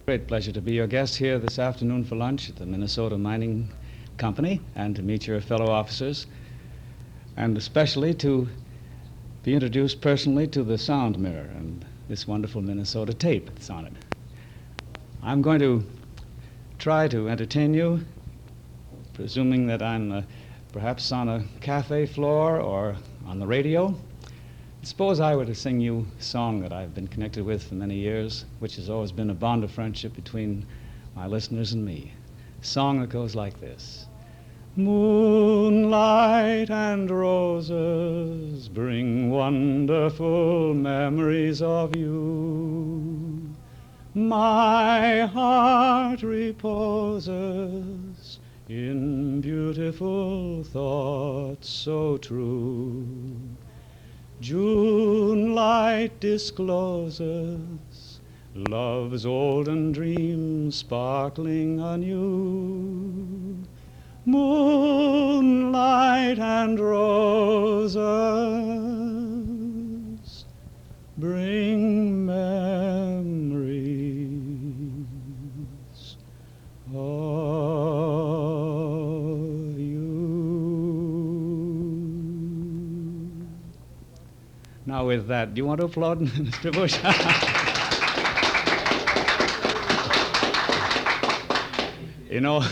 Great pleasure to be your guest here this afternoon for lunch at the Minnesota Mining Company and to meet your fellow officers, and especially to be introduced personally to the Soundmirror and this wonderful Minnesota tape that's on it. I'm going to try to entertain you, presuming that I'm perhaps on a cafe floor or on the radio. Suppose I were to sing you a song that I've been connected with for many years, which has always been a bond of friendship between my listeners and me. A song that goes like this. Moonlight and roses bring wonderful memories of you. My heart reposes in beautiful thoughts so true. June light discloses love's olden dreams sparkling anew. Moonlight and roses bring memories of you. Now with that, do you want to applaud Mr. Bush? You know,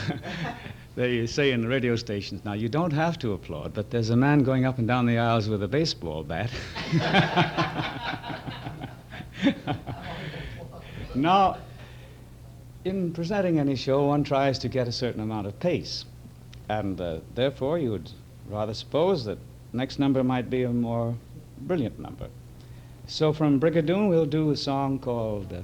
they say in the radio stations, now you don't have to applaud, but there's a man going up and down the aisles with a baseball bat. Now, in presenting any show, one tries to get a certain amount of pace, and therefore you would rather suppose that next number might be a more brilliant number. So from Brigadoon, we'll do a song called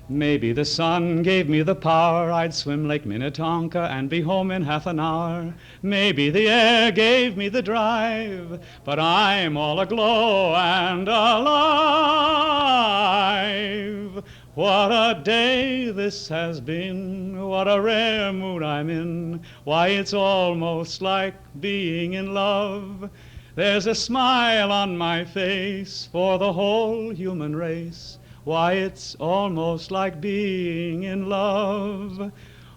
Maybe the sun gave me the power, I'd swim Lake Minnetonka and be home in half an hour. Maybe the air gave me the drive, but I'm all aglow and alive. What a day this has been, what a rare mood I'm in. Why, it's almost like being in love. There's a smile on my face for the whole human race. Why, it's almost like being in love.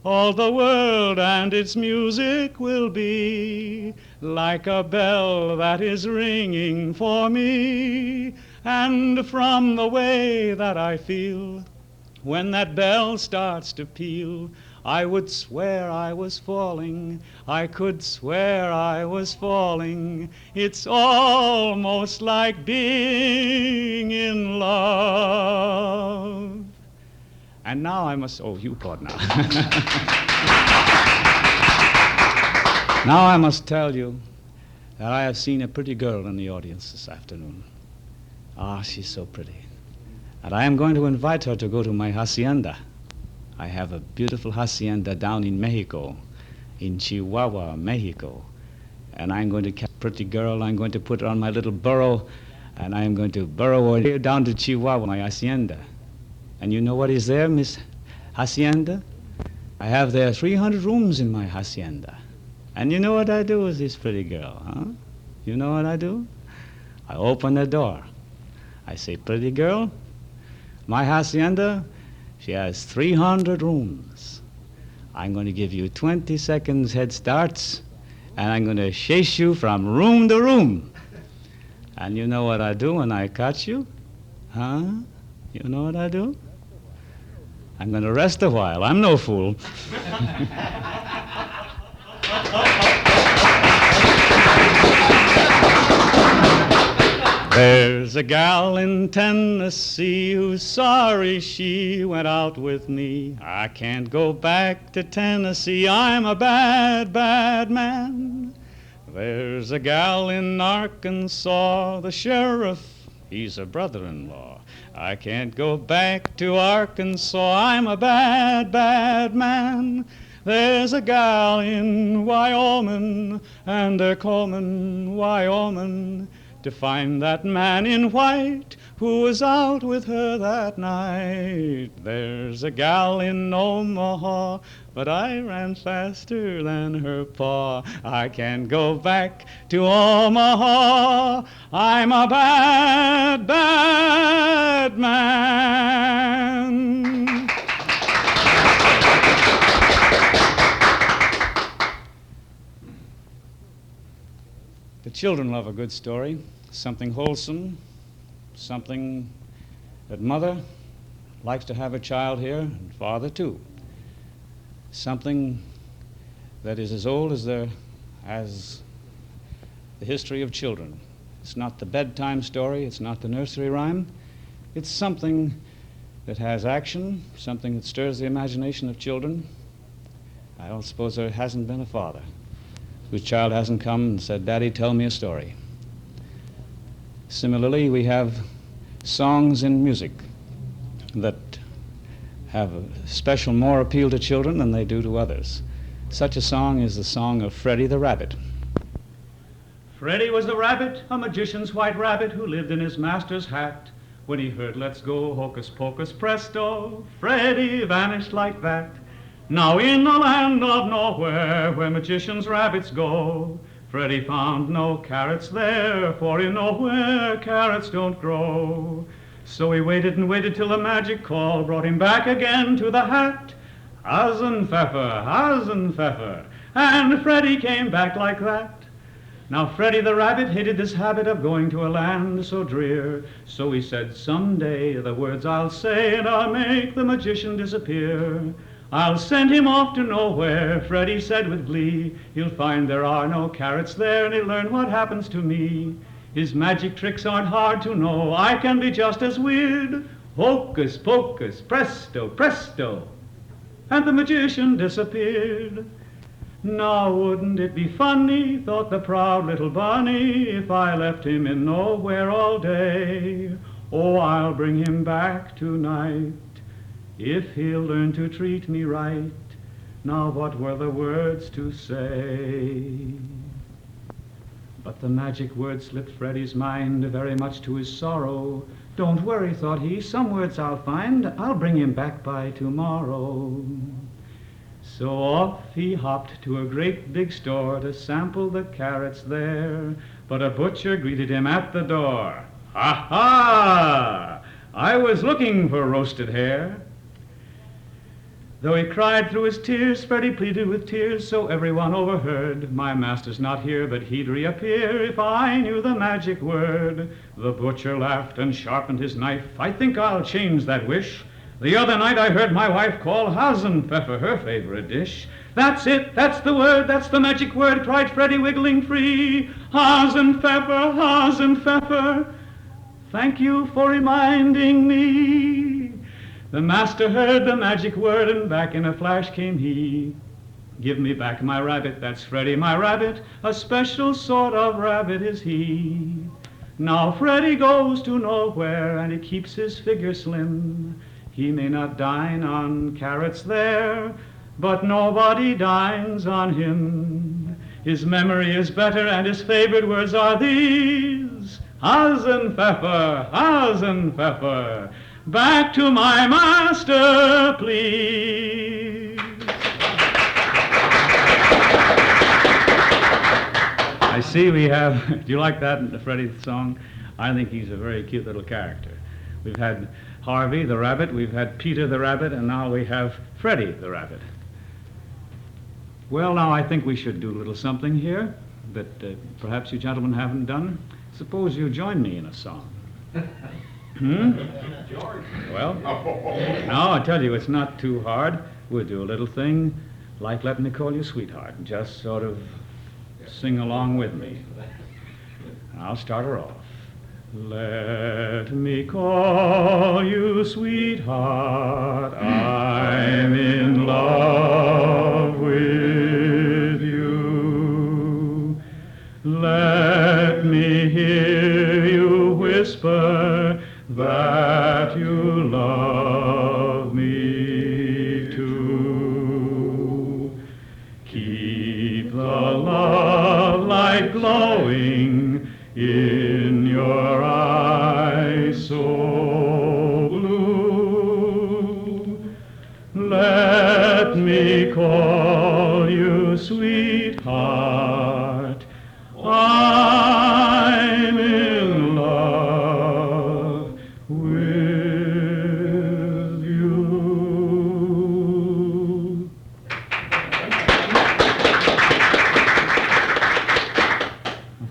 All the world and its music will be like a bell that is ringing for me. And from the way that I feel when that bell starts to peal, I would swear I was falling. I could swear I was falling. It's almost like being in love. And now I must, oh, you applaud now. Now I must tell you that I have seen a pretty girl in the audience this afternoon. Ah, she's so pretty. And I am going to invite her to go to my hacienda. I have a beautiful hacienda down in Mexico, in Chihuahua, Mexico. And I'm going to catch a pretty girl, I'm going to put her on my little burro, and I'm going to burrow her down to Chihuahua, my hacienda. And you know what is there, Miss Hacienda? I have there 300 rooms in my hacienda. And you know what I do with this pretty girl, huh? You know what I do? I open the door. I say, pretty girl, my hacienda, she has 300 rooms. I'm going to give you 20 seconds head starts, and I'm going to chase you from room to room. And you know what I do when I catch you? Huh? You know what I do? I'm going to rest a while. I'm no fool. There's a gal in Tennessee who's sorry she went out with me. I can't go back to Tennessee. I'm a bad, bad man. There's a gal in Arkansas, the sheriff, he's a brother-in-law. I can't go back to Arkansas. I'm a bad, bad man. There's a gal in Wyoming, and they're calling Wyoming to find that man in white who was out with her that night. There's a gal in Omaha, but I ran faster than her paw. I can't go back to Omaha. I'm a bad, bad man. Children love a good story, something wholesome, something that mother likes to have a child hear, and father too. Something that is as old as the history of children. It's not the bedtime story, it's not the nursery rhyme. It's something that has action, something that stirs the imagination of children. I don't suppose there hasn't been a father whose child hasn't come and said, "Daddy, tell me a story." Similarly, we have songs in music that have a special more appeal to children than they do to others. Such a song is the song of Freddie the Rabbit. Freddie was the rabbit, a magician's white rabbit who lived in his master's hat. When he heard "Let's go, hocus pocus presto," Freddie vanished like that. Now in the land of nowhere, where magicians' rabbits go, Freddie found no carrots there, for in nowhere carrots don't grow. So he waited and waited till the magic call brought him back again to the hat. Hasenpfeffer, and Freddie came back like that. Now Freddie the rabbit hated this habit of going to a land so drear, so he said, "Someday the words I'll say, and I'll make the magician disappear. I'll send him off to nowhere," Freddie said with glee. "He'll find there are no carrots there, and he'll learn what happens to me. His magic tricks aren't hard to know, I can be just as weird. Hocus pocus, presto, presto," and the magician disappeared. Now wouldn't it be funny, thought the proud little bunny, if I left him in nowhere all day? Oh, I'll bring him back tonight, if he'll learn to treat me right. Now what were the words to say? But the magic words slipped Freddie's mind, very much to his sorrow. "Don't worry," thought he, "some words I'll find. I'll bring him back by tomorrow." So off he hopped to a great big store to sample the carrots there. But a butcher greeted him at the door. "Ha ha! I was looking for roasted hare." Though he cried through his tears, Freddie pleaded with tears, so everyone overheard. "My master's not here, but he'd reappear if I knew the magic word." The butcher laughed and sharpened his knife. "I think I'll change that wish. The other night I heard my wife call Hasenpfeffer her favorite dish." "That's it, that's the word, that's the magic word," cried Freddie, wiggling free. "Hasenpfeffer, Hasenpfeffer, thank you for reminding me." The master heard the magic word, and back in a flash came he. "Give me back my rabbit, that's Freddie my rabbit, a special sort of rabbit is he." Now Freddie goes to nowhere, and he keeps his figure slim. He may not dine on carrots there, but nobody dines on him. His memory is better, and his favorite words are these: "Hasenpfeffer, Hasenpfeffer, back to my master, please." I see we have, do you like that, Freddie song? I think he's a very cute little character. We've had Harvey the rabbit, we've had Peter the rabbit, and now we have Freddie the rabbit. Well, now I think we should do a little something here that perhaps you gentlemen haven't done. Suppose you join me in a song. Well, no, I tell you, it's not too hard. We'll do a little thing like "Let Me Call You Sweetheart," and just sort of sing along with me. I'll start her off. Let me call you sweetheart, I'm in love with you. Let me hear you whisper that you love me too. Keep the love light glowing in your eyes so blue. Let me call you sweetheart, I'm in love with you.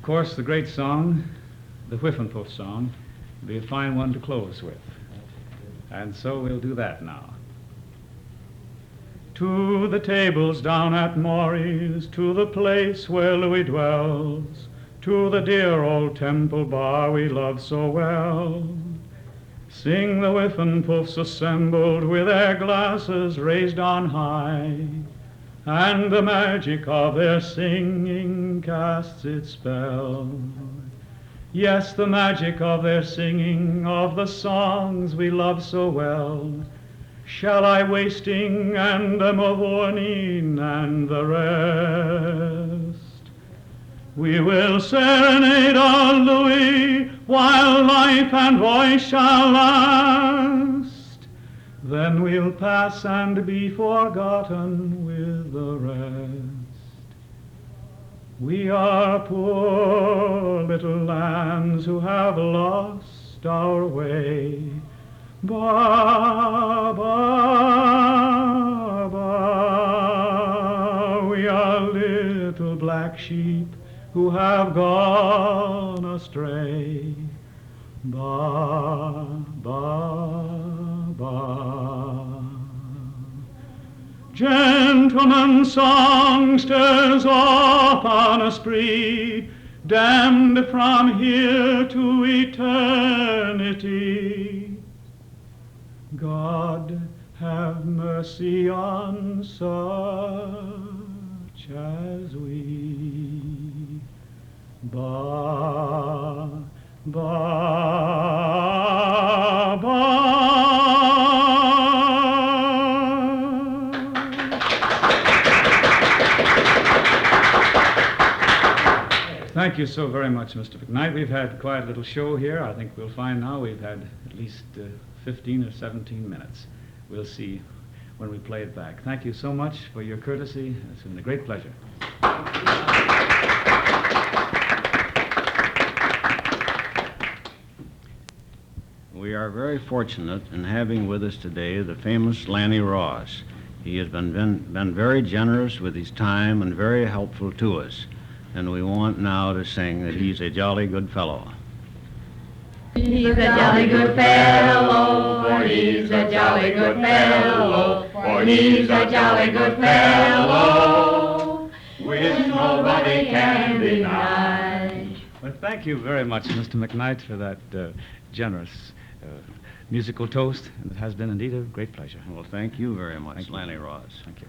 course, the great song, the Whiff and Puff song, would be a fine one to close with. And so we'll do that now. To the tables down at Maury's, to the place where Louis dwells, to the dear old temple bar we love so well. Sing the Whiff and Puffs assembled with their glasses raised on high, and the magic of their singing casts its spell. Yes, the magic of their singing, of the songs we love so well, shall I wasting and the Mavourneen and the rest. We will serenade our Louis while life and voice shall last. Then we'll pass and be forgotten with the rest. We are poor little lambs who have lost our way. Ba, ba, ba. We are little black sheep who have gone astray. Ba, ba, ba. Gentlemen songsters off on a spree, damned from here to eternity. God have mercy on such as we. Ba, ba, ba. Thank you so very much, Mr. McKnight. We've had quite a little show here. I think we'll find now we've had at least 15 or 17 minutes. We'll see when we play it back. Thank you so much for your courtesy. It's been a great pleasure. We are very fortunate in having with us today the famous Lanny Ross. He has been very generous with his time and very helpful to us. And we want now to sing that he's a jolly good fellow. He's a jolly good fellow, for he's a jolly good fellow, for he's a jolly good fellow, which nobody can deny. Well, thank you very much, Mr. McKnight, for that generous musical toast. And it has been indeed a great pleasure. Well, thank you very much, Thank you. Lanny Ross. Thank you.